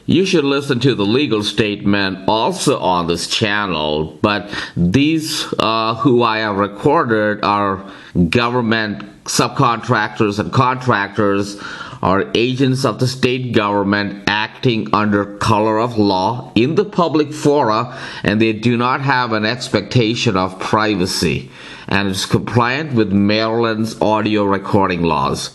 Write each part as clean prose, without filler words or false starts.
You should listen to the legal statement also on this channel, but these who I have recorded are government subcontractors and contractors, are agents of the state government acting under color of law in the public fora, and they do not have an expectation of privacy, and it's compliant with Maryland's audio recording laws.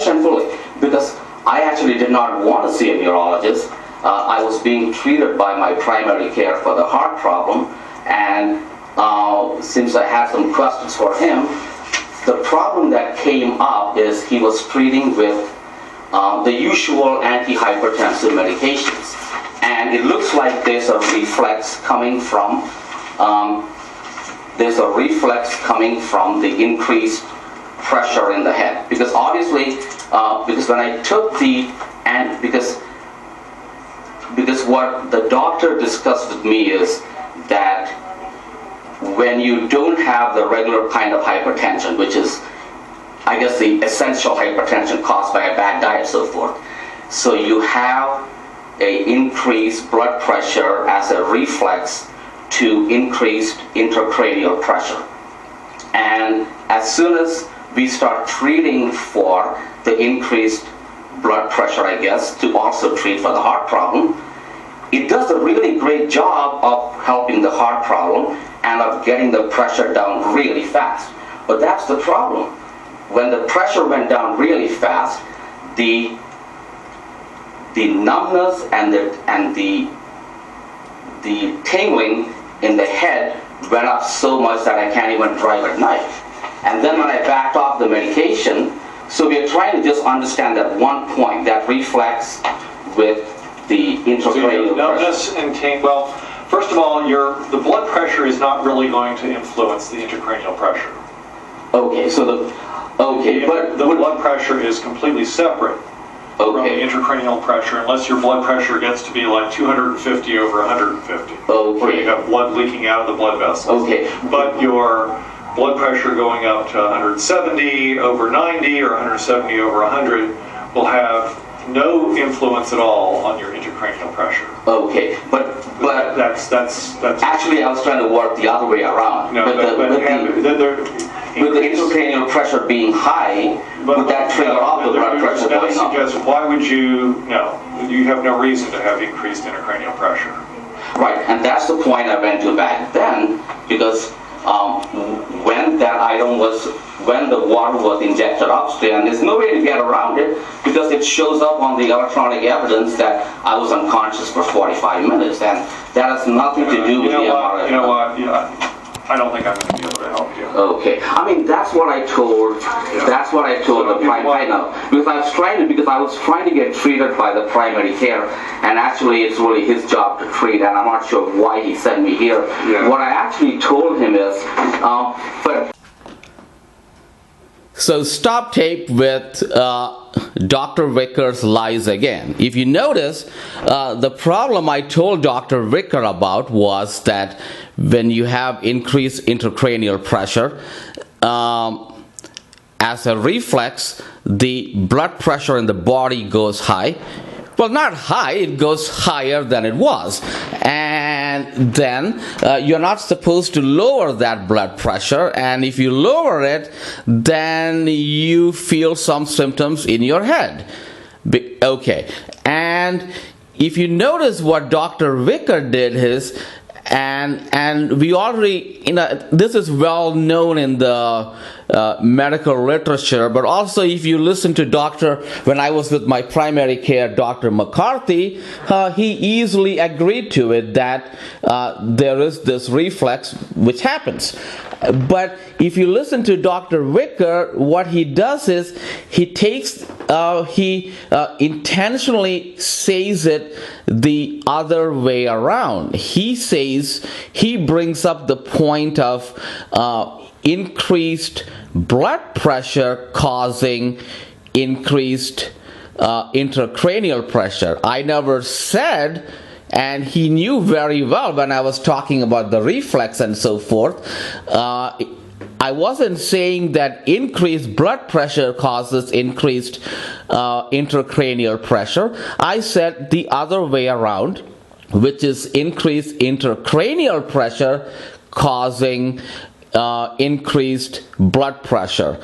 Fully, because I actually did not want to see a neurologist. I was being treated by my primary care for the heart problem, and since I had some questions for him, the problem that came up is he was treating with the usual antihypertensive medications, and it looks like there's a reflex coming from the increased pressure in the head, because obviously because when I took because what the doctor discussed with me is that when you don't have the regular kind of hypertension, which is, I guess, the essential hypertension caused by a bad diet and so forth, so you have a increased blood pressure as a reflex to increased intracranial pressure. And as soon as we start treating for the increased blood pressure, I guess, to also treat for the heart problem, it does a really great job of helping the heart problem and of getting the pressure down really fast. But that's the problem. When the pressure went down really fast, the numbness and the tingling in the head went up so much that I can't even drive at night. And then when I backed off the medication, so we are trying to just understand that one point, that reflex with the intracranial pressure. And well, first of all, the blood pressure is not really going to influence the intracranial pressure. Okay, so but the blood pressure is completely separate from the intracranial pressure, unless your blood pressure gets to be like 250 over 150, where you have blood leaking out of the blood vessels. Okay. But your blood pressure going up to 170 over 90 or 170 over 100 will have no influence at all on your intracranial pressure. Okay, but that's actually I was trying to work the other way around. No, with the intracranial pressure being high, would that trigger off the blood pressure going up? Why would you? No, you have no reason to have increased intracranial pressure. Right, and that's the point I went to back then, because when the water was injected upstream, and there's no way to get around it because it shows up on the electronic evidence that I was unconscious for 45 minutes, and that has nothing to do with the MRI. You know what? Yeah. I don't think I'm going to be able to help you. Okay, I mean that's what I told. Yeah. That's what I told the primary. Because I was trying to get treated by the primary care, and actually it's really his job to treat, and I'm not sure why he sent me here. Yeah. What I actually told him is, So stop tape with Dr. Wicker's lies again. If you notice, the problem I told Dr. Wicker about was that when you have increased intracranial pressure, as a reflex, the blood pressure in the body goes high. Well, not high, it goes higher than it was. And then you're not supposed to lower that blood pressure, and if you lower it, then you feel some symptoms in your head. Okay, and if you notice what Dr. Wicker did is, and we already, this is well known in the medical literature, but also if you listen to when I was with my primary care, Dr. McCarthy, he easily agreed to it that there is this reflex which happens. But if you listen to Dr. Wicker, what he does is he intentionally says it the other way around. He brings up the point of increased blood pressure causing increased intracranial pressure. I never said, and he knew very well when I was talking about the reflex and so forth, I wasn't saying that increased blood pressure causes increased intracranial pressure. I said the other way around, which is increased intracranial pressure causing increased blood pressure.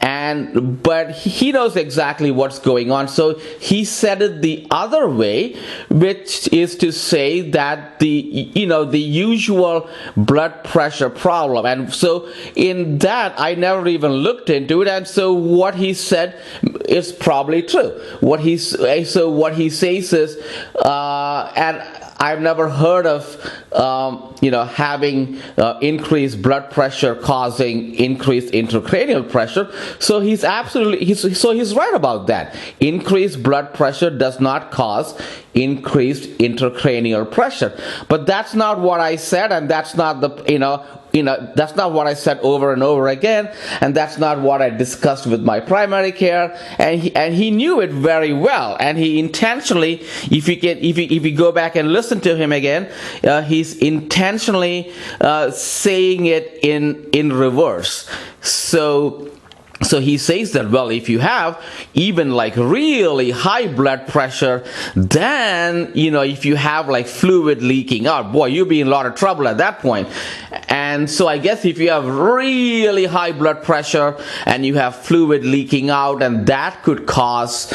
But he knows exactly what's going on, so he said it the other way, which is to say that the usual blood pressure problem. And so in that, I never even looked into it, and so what he said is probably true. What he says is, and I've never heard of having increased blood pressure causing increased intracranial pressure. So he's right about that. Increased blood pressure does not cause increased intracranial pressure. But that's not what I said, and that's not that's not what I said over and over again, and that's not what I discussed with my primary care, and he knew it very well, and he intentionally, if you go back and listen to him again, he's intentionally saying it in reverse. So he says that, well, if you have even like really high blood pressure, then, if you have like fluid leaking out, boy, you'll be in a lot of trouble at that point. And so I guess if you have really high blood pressure and you have fluid leaking out, and that could cause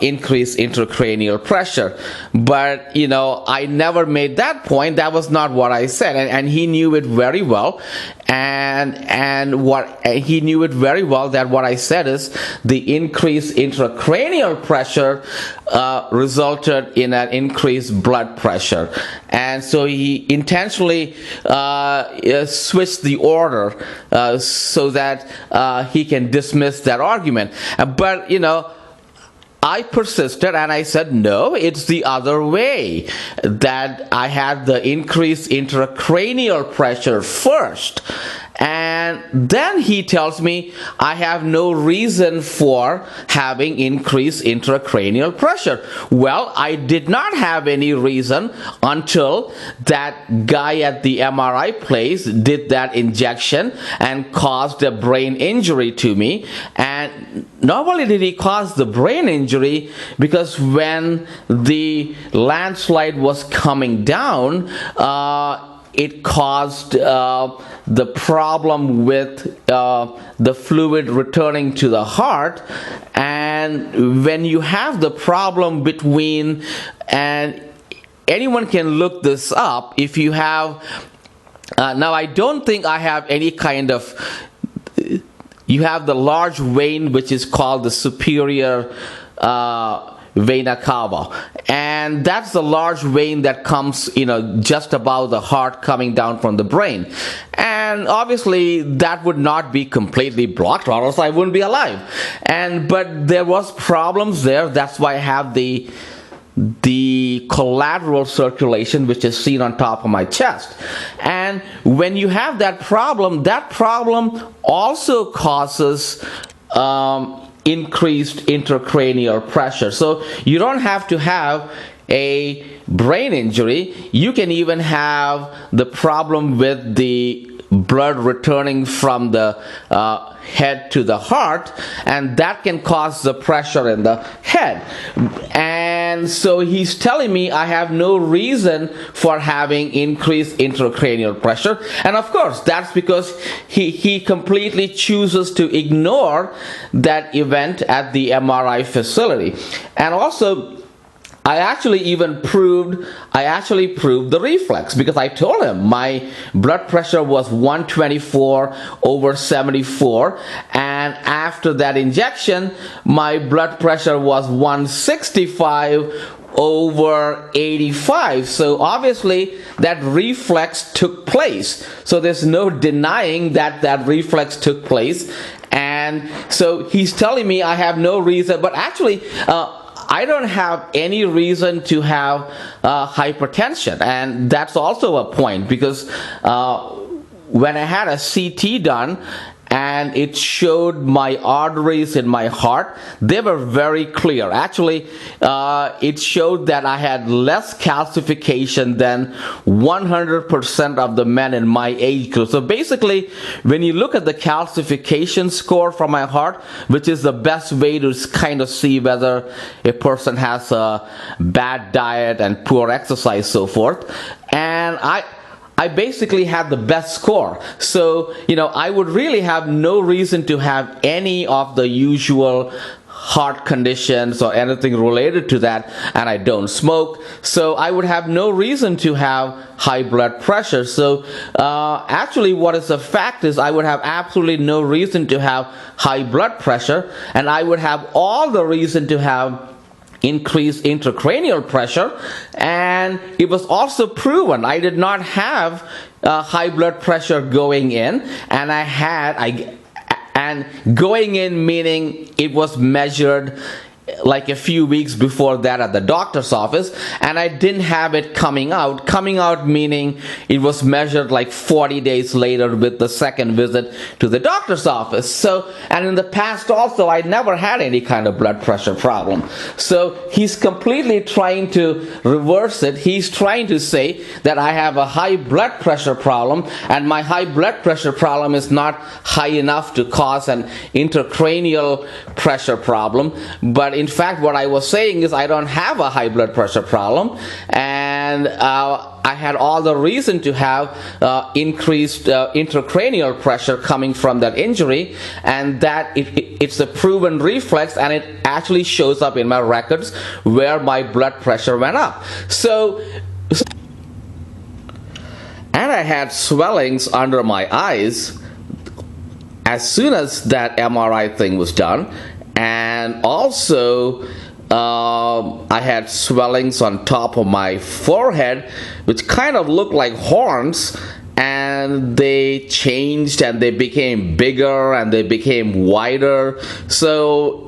increased intracranial pressure. But, I never made that point. That was not what I said. And he knew it very well. And what he knew it very well that what I said is the increased intracranial pressure resulted in an increased blood pressure, and so he intentionally switched the order so that he can dismiss that argument. But I persisted and I said, no, it's the other way, that I had the increased intracranial pressure first. And then he tells me I have no reason for having increased intracranial pressure. Well, I did not have any reason until that guy at the MRI place did that injection and caused a brain injury to me. And not only did he cause the brain injury, because when the landslide was coming down, it caused the problem with the fluid returning to the heart. And when you have the problem between, and anyone can look this up, if you have, now I don't think I have any kind of, you have the large vein which is called the superior vena cava, and that's the large vein that comes just above the heart coming down from the brain. And obviously that would not be completely blocked, or else I wouldn't be alive. But there was problems there. That's why I have the collateral circulation, which is seen on top of my chest. And when you have that problem also causes increased intracranial pressure. So you don't have to have a brain injury. You can even have the problem with the blood returning from the head to the heart, and that can cause the pressure in the head. And so he's telling me I have no reason for having increased intracranial pressure. And of course, that's because he completely chooses to ignore that event at the MRI facility. And also, I actually proved the reflex, because I told him my blood pressure was 124/74, and after that injection my blood pressure was 165/85. So obviously that reflex took place. So there's no denying that reflex took place. And so he's telling me I have no reason, but actually I don't have any reason to have hypertension, and that's also a point, because when I had a CT done and it showed my arteries in my heart. They were very clear. Actually, it showed that I had less calcification than 100% of the men in my age group. So basically, when you look at the calcification score from my heart, which is the best way to kind of see whether a person has a bad diet and poor exercise, so forth, and I basically had the best score. So, I would really have no reason to have any of the usual heart conditions or anything related to that, and I don't smoke, so I would have no reason to have high blood pressure. So actually what is a fact is I would have absolutely no reason to have high blood pressure, and I would have all the reason to have increased intracranial pressure. And it was also proven I did not have high blood pressure going in, and going in meaning it was measured like a few weeks before that at the doctor's office, and I didn't have it coming out meaning it was measured like 40 days later with the second visit to the doctor's office. So, and in the past also I never had any kind of blood pressure problem. So he's completely trying to reverse it. He's trying to say that I have a high blood pressure problem, and my high blood pressure problem is not high enough to cause an intracranial pressure problem. But in fact, what I was saying is I don't have a high blood pressure problem, and I had all the reason to have increased intracranial pressure coming from that injury, and that it's a proven reflex, and it actually shows up in my records where my blood pressure went up. So and I had swellings under my eyes as soon as that MRI thing was done. And also I had swellings on top of my forehead which kind of looked like horns, and they changed and they became bigger and they became wider. So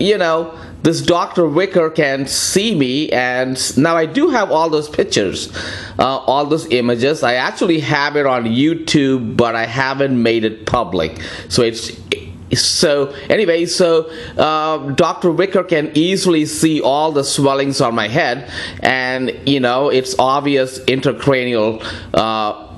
this Dr. Wicker can see me, and now I do have all those pictures, all those images. I actually have it on YouTube, but I haven't made it public. So Dr. Wicker can easily see all the swellings on my head, and it's obvious intracranial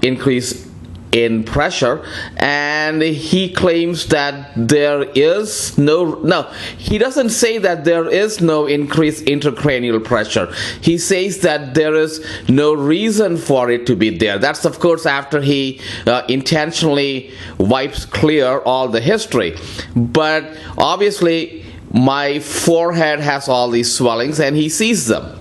increase in pressure, and he claims that there is he doesn't say that there is no increased intracranial pressure. He says that there is no reason for it to be there. That's of course after he intentionally wipes clear all the history. But obviously my forehead has all these swellings and he sees them.